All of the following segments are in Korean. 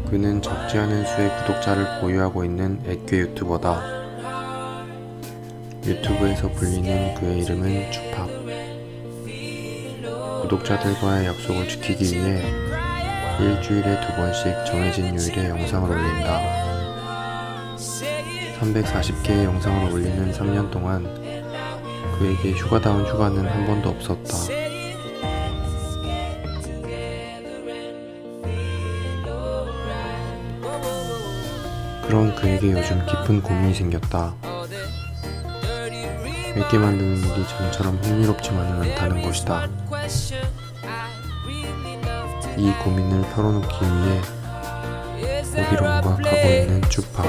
그는 적지 않은 수의 구독자를 보유하고 있는 액괴 유튜버다. 유튜브에서 불리는 그의 이름은 주팝. 구독자들과의 약속을 지키기 위해 일주일에 2번씩 정해진 요일에 영상을 올린다. 340개의 영상을 올리는 3년 동안 그에게 휴가다운 휴가는 한 번도 없었다. 그런 그에게 요즘 깊은 고민이 생겼다. 맵게 만드는 일이 전처럼 흥미롭지만은 않다는 것이다. 이 고민을 털어놓기 위해 어디론가 가고 있는 주팝.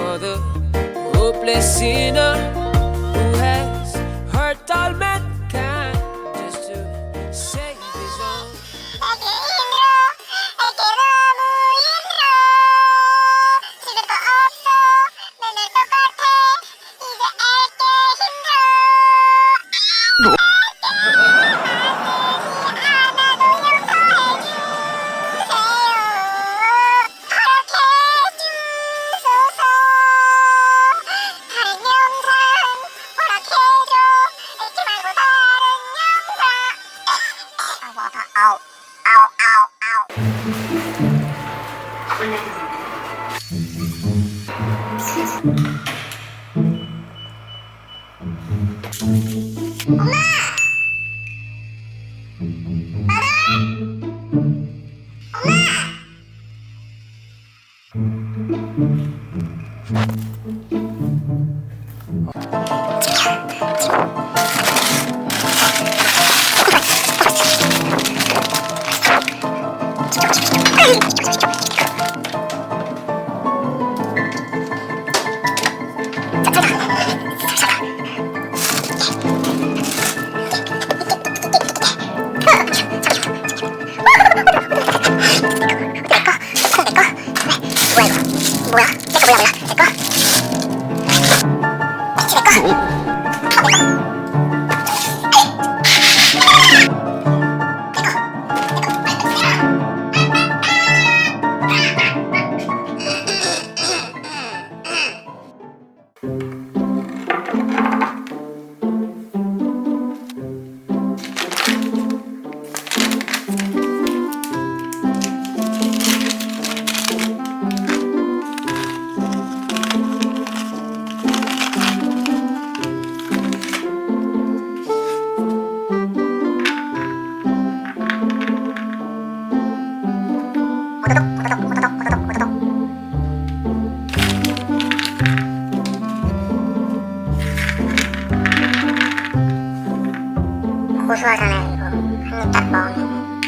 고소하잖아요. 이거 한 입 딱 먹으면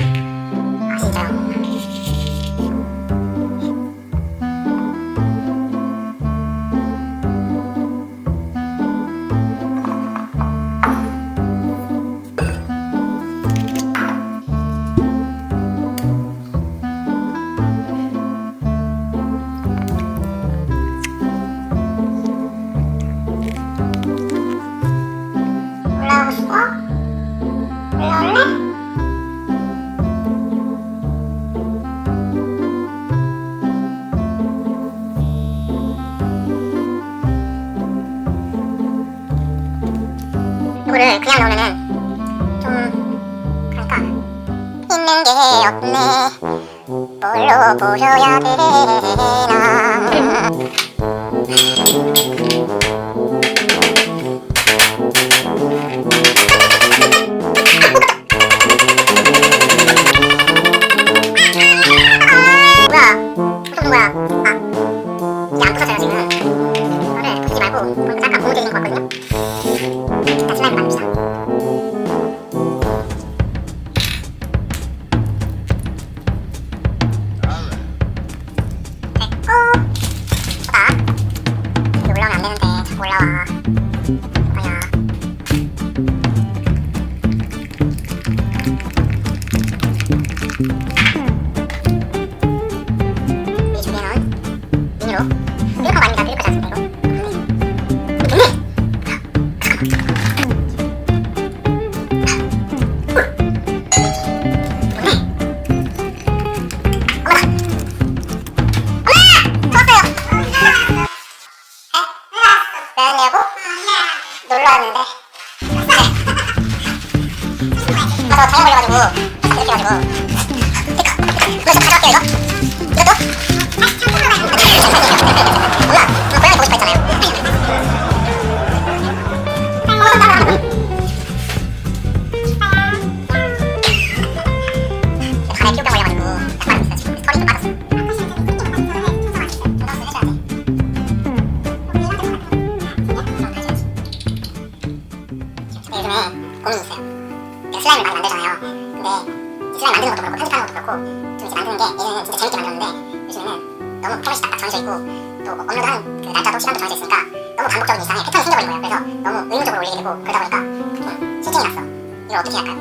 아시죠? 올라오고 싶어? 올라올래? 이거를 그냥 넣으면은 좀 그러니까 있는 게 없네. 뭘로 보셔야 되나? 올라와. 뭐야? 이 주변은 미니로 클릭하고 아닙니다. 클릭 자체로. 어머나! 나서 장염 걸려가지고 이렇게 해가지고 이거 좀 가져갈게요 이거. 이것도? 몰라. 고양이 보고 싶어 했잖아요. 간에 피부병 걸려가지고 닭발이 있어 지금. 털이 좀 빠졌어. 요즘에 고민이 있어요. 내가 슬라임을 많이 만들잖아요. 근데 이 슬라임 만드는 것도 그렇고 편집하는 것도 그렇고 좀 이제 만드는 게 예전에는 진짜 재밌게 만들었는데 요즘에는 너무 포맷이 딱딱 정해져 있고 또 업로드하는 그 날짜도 시간도 정해져 있으니까 너무 반복적인 일상에 패턴이 생겨버린 거예요. 그래서 너무 의무적으로 올리게 되고 그러다 보니까 좀 실증이 났어. 이걸 어떻게 해야 할까요?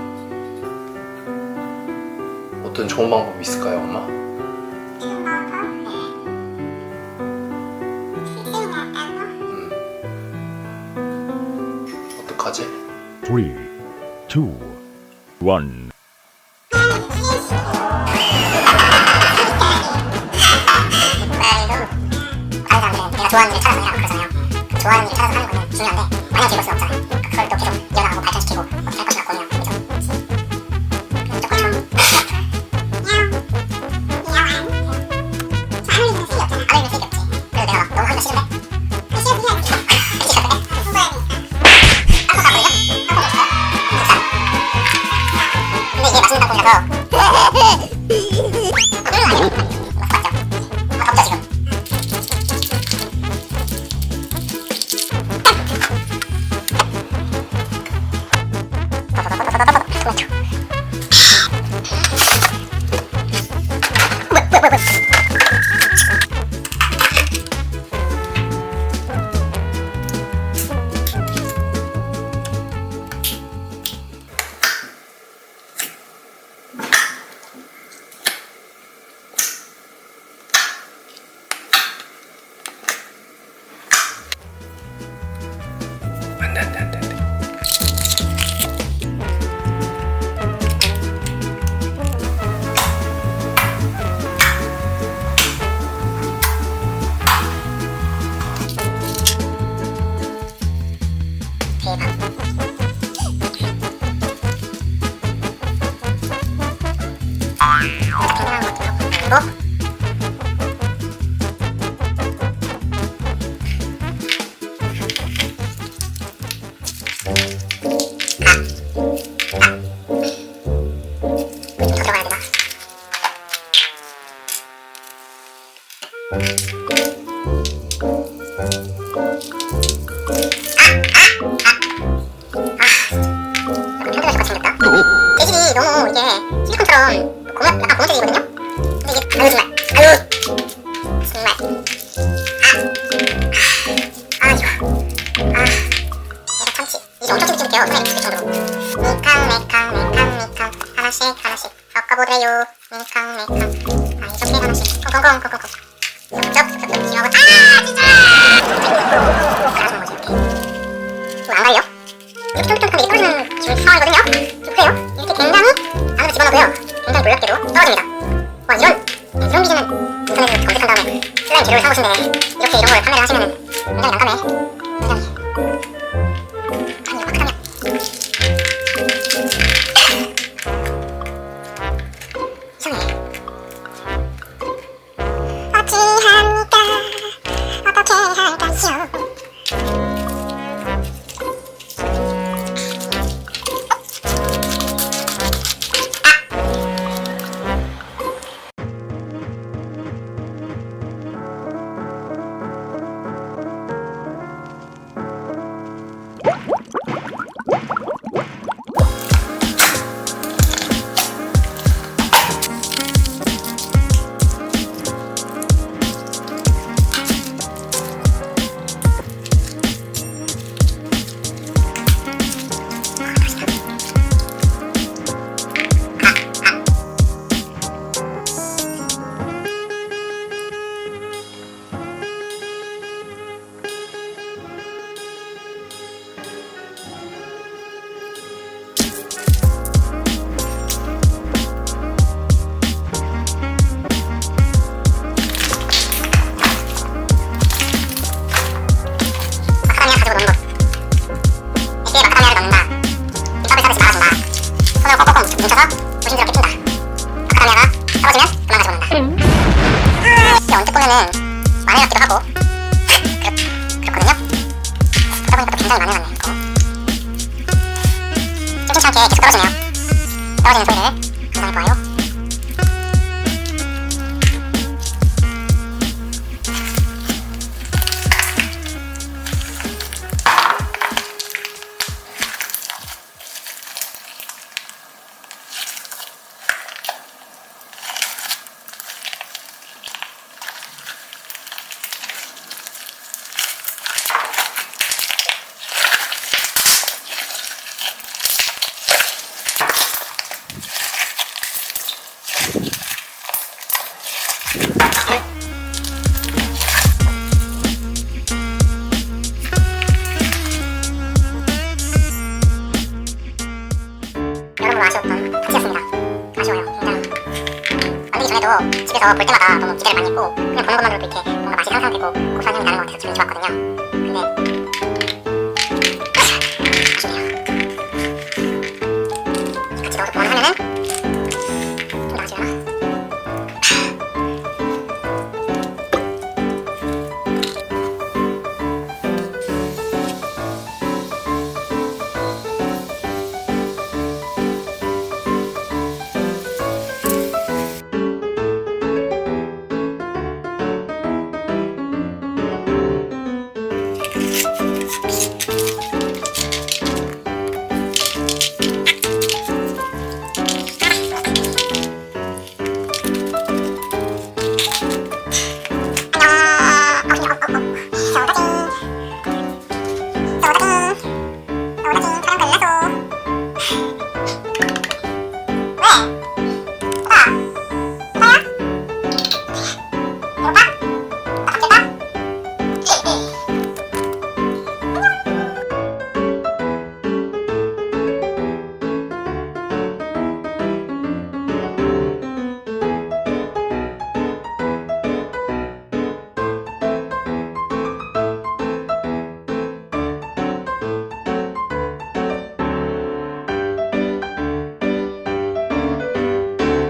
어떤 좋은 방법이 있을까요, 엄마? 어떡하지? 3, 2, 1. 다른 사람들은 내가 좋아하는 일을 찾아서 하고 그러잖아요. 그 좋아하는 일을 찾아서 하는 거는 중요한데 마냥 즐거울 수는 없잖아요. 그걸 또 계속 이어나가고 발전시키고 어떻게 할 것인가 고민하고 그죠? 무조건 참 안 올리면 쓰기 없잖아. 안 올리면 쓰기 없지. 그래서 내가 막 너무 하기가 싫은데 하기 싫은데 하기 싫은데 땅콩 근데 이게 맛있는 땅콩이라서 맞죠? 덥죠 지금. 안돼. 재질이 너무 이게 실리콘처럼 약간 고무재질이거든요? 근데 이게 아유 정말 이거 내가 참치 이게 엄청 찐득찐득해요. 손에 익숙할 정도로 미캉 하나씩 섞어보래요. 미캉 이렇게 하나씩 콩콩콩 쩍쩍 씹어보고 진짜 갈아주는 거지 이렇게 안 갈려? 이렇게 쫀득쫀득하게 떨어지는 기분이 상황이거든요? 좀 그래요? 이렇게 굉장히 안으로 집어넣고요. 굉장히 놀랍게도 떨어집니다. 와 이런 비즈는 인터넷에서 검색한 다음에 슬라임 재료를 사오신데 이렇게 이런 걸 판매를 하시면은 굉장히 난감해. 굉장히 아니 이거 막하다면 이상해. 어찌합니까? 어떻게 할까요? 언뜻 보면은 마늘 같기도 하고 그렇거든요. 보다 보니까 또 굉장히 마늘 같네 이거. 심심치 않게 계속 떨어지네요. 떨어지는 소리를 굉장히 좋아요. 여러모로 아쉬웠던 파티였습니다. 아쉬워요, 굉장히. 만들기 전에도 집에서 볼 때마다 너무 기대를 많이 했고 그냥 보는 것만으로도 이렇게 뭔가 맛이 상상되고 고소한 향이 나는 것 같아서 기분이 좋았거든요. 근데